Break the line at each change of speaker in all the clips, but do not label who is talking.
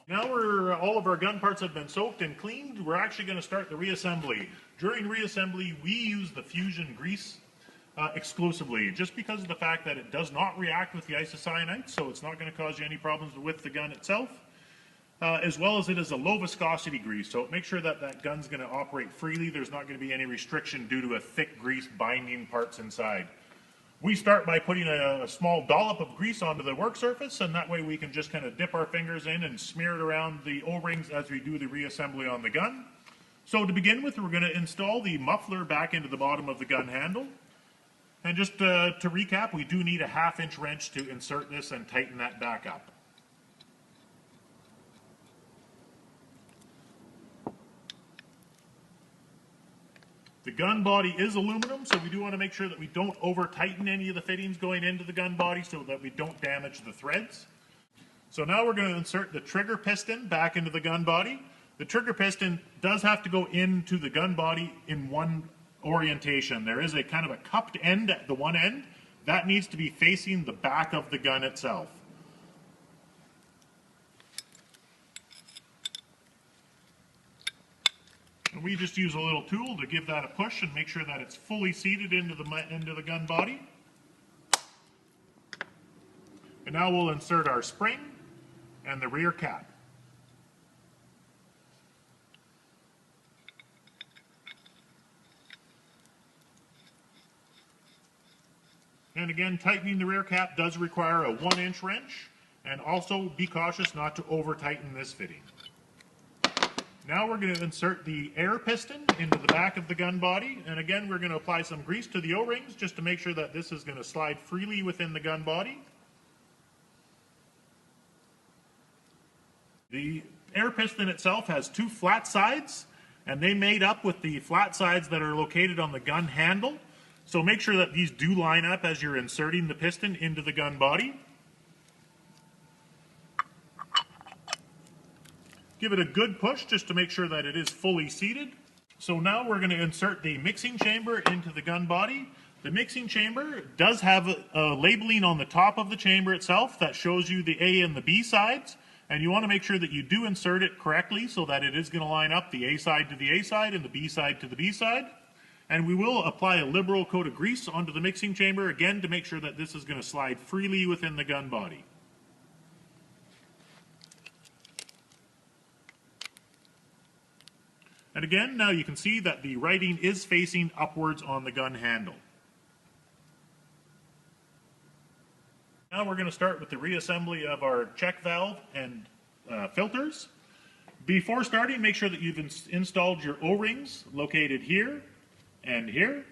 Now all of our gun parts have been soaked and cleaned, we're actually going to start the reassembly. During reassembly, we use the fusion grease exclusively, just because of the fact that it does not react with the isocyanates, so it's not going to cause you any problems with the gun itself, as well as it is a low viscosity grease, so make sure that that gun's going to operate freely. There's not going to be any restriction due to a thick grease binding parts inside. We start by putting a small dollop of grease onto the work surface, and that way we can just kind of dip our fingers in and smear it around the O-rings as we do the reassembly on the gun. So to begin with, we're going to install the muffler back into the bottom of the gun handle. And just to recap, we do need a 1/2-inch wrench to insert this and tighten that back up. The gun body is aluminum, so we do want to make sure that we don't over-tighten any of the fittings going into the gun body so that we don't damage the threads. So now we're going to insert the trigger piston back into the gun body. The trigger piston does have to go into the gun body in one orientation. There is a kind of a cupped end at the one end. That needs to be facing the back of the gun itself. And we just use a little tool to give that a push and make sure that it's fully seated into the gun body. And now we'll insert our spring and the rear cap. And again, tightening the rear cap does require a 1-inch wrench, and also be cautious not to over-tighten this fitting. Now we're going to insert the air piston into the back of the gun body, and again we're going to apply some grease to the O-rings just to make sure that this is going to slide freely within the gun body. The air piston itself has 2 flat sides, and they made up with the flat sides that are located on the gun handle. So make sure that these do line up as you're inserting the piston into the gun body. Give it a good push just to make sure that it is fully seated. So now we're going to insert the mixing chamber into the gun body. The mixing chamber does have a labeling on the top of the chamber itself that shows you the A and the B sides, and you want to make sure that you do insert it correctly so that it is going to line up the A side to the A side and the B side to the B side. And we will apply a liberal coat of grease onto the mixing chamber again to make sure that this is going to slide freely within the gun body. And again, now you can see that the writing is facing upwards on the gun handle. Now we're going to start with the reassembly of our check valve and filters. Before starting, make sure that you've installed your O-rings located here and here.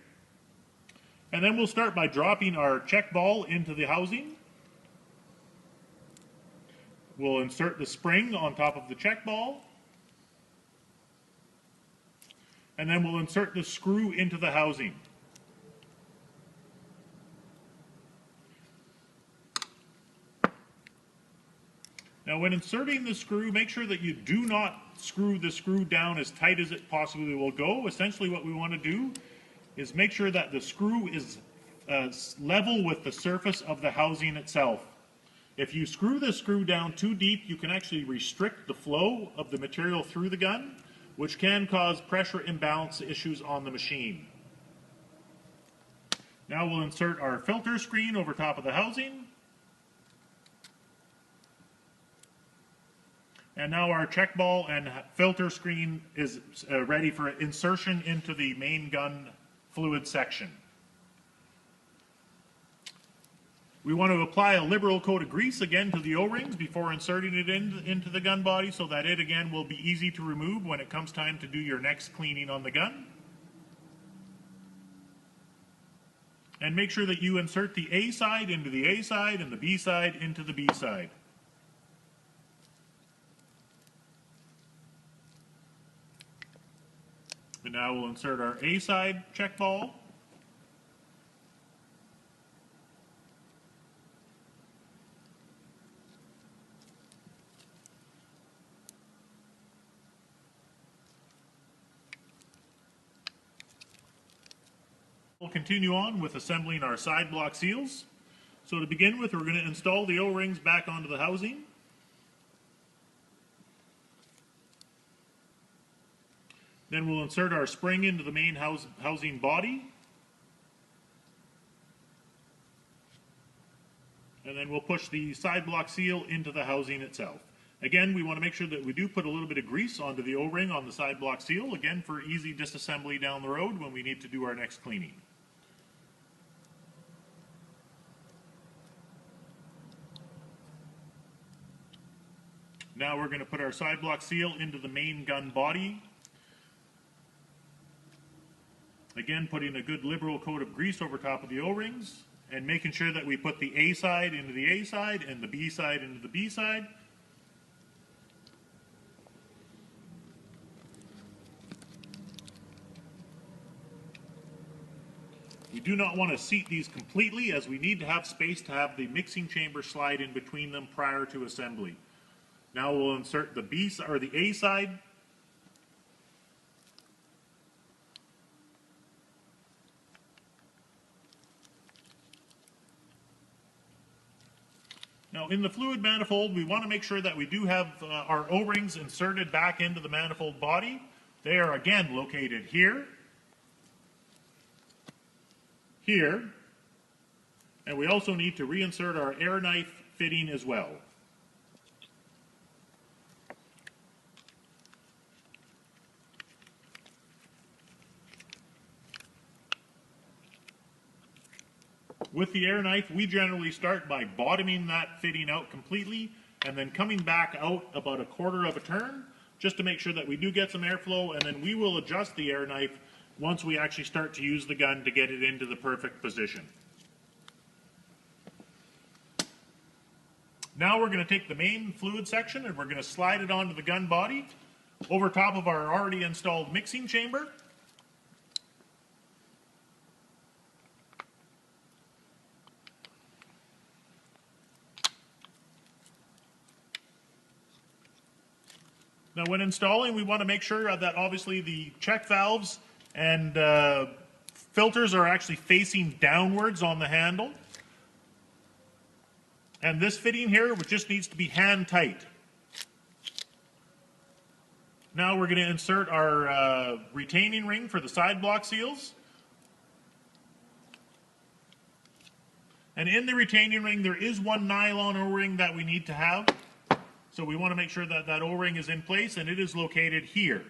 And then we'll start by dropping our check ball into the housing. We'll insert the spring on top of the check ball. And then we'll insert the screw into the housing. Now when inserting the screw, make sure that you do not screw the screw down as tight as it possibly will go. Essentially what we want to do is make sure that the screw is level with the surface of the housing itself. If you screw the screw down too deep, you can actually restrict the flow of the material through the gun, which can cause pressure imbalance issues on the machine. Now we'll insert our filter screen over top of the housing. And now our check ball and filter screen is ready for insertion into the main gun fluid section. We want to apply a liberal coat of grease again to the O-rings before inserting it into the gun body so that it again will be easy to remove when it comes time to do your next cleaning on the gun. And make sure that you insert the A side into the A side and the B side into the B side. And now we'll insert our A side check ball. We'll continue on with assembling our side block seals. So to begin with, we're going to install the O-rings back onto the housing. Then we'll insert our spring into the main housing body. And then we'll push the side block seal into the housing itself. Again, we want to make sure that we do put a little bit of grease onto the O-ring on the side block seal, again for easy disassembly down the road when we need to do our next cleaning. Now we're going to put our side block seal into the main gun body. Again, putting a good liberal coat of grease over top of the O-rings and making sure that we put the A side into the A side and the B side into the B side. We do not want to seat these completely, as we need to have space to have the mixing chamber slide in between them prior to assembly. Now we'll insert the B or the A side. Now in the fluid manifold, we want to make sure that we do have our O-rings inserted back into the manifold body. They are again located here, here, and we also need to reinsert our air knife fitting as well. With the air knife, we generally start by bottoming that fitting out completely and then coming back out about a quarter of a turn just to make sure that we do get some airflow, and then we will adjust the air knife once we actually start to use the gun to get it into the perfect position. Now we're going to take the main fluid section and we're going to slide it onto the gun body over top of our already installed mixing chamber. Now when installing, we want to make sure that obviously the check valves and filters are actually facing downwards on the handle. And this fitting here just needs to be hand tight. Now we're going to insert our retaining ring for the side block seals. And in the retaining ring, there is one nylon O-ring that we need to have. So we want to make sure that that O-ring is in place, and it is located here.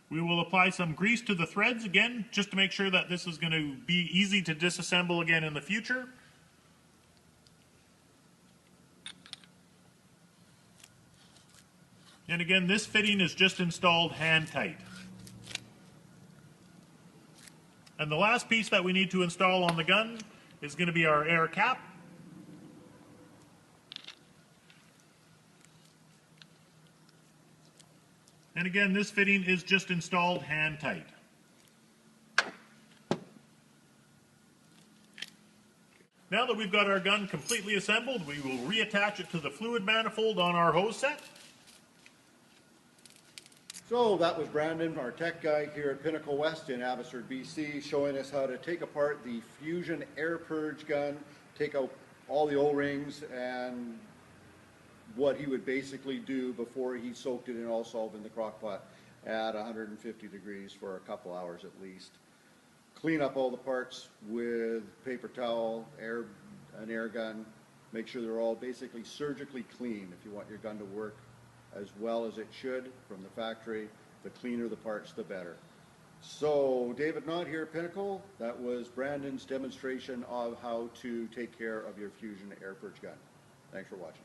We will apply some grease to the threads again, just to make sure that this is going to be easy to disassemble again in the future. And again, this fitting is just installed hand tight. And the last piece that we need to install on the gun is going to be our air cap. And again, this fitting is just installed hand tight. Now that we've got our gun completely assembled, we will reattach it to the fluid manifold on our hose set.
So that was Brandon, our tech guy here at Pinnacle West in Abbotsford, BC, showing us how to take apart the Fusion air purge gun, take out all the O-rings, and what he would basically do before he soaked it in all solvent in the crock pot at 150 degrees for a couple hours at least. Clean up all the parts with paper towel, an air gun, make sure they're all basically surgically clean if you want your gun to work as well as it should from the factory. The cleaner the parts, the better. So David Knott here at Pinnacle, that was Brandon's demonstration of how to take care of your Fusion air purge gun. Thanks for watching.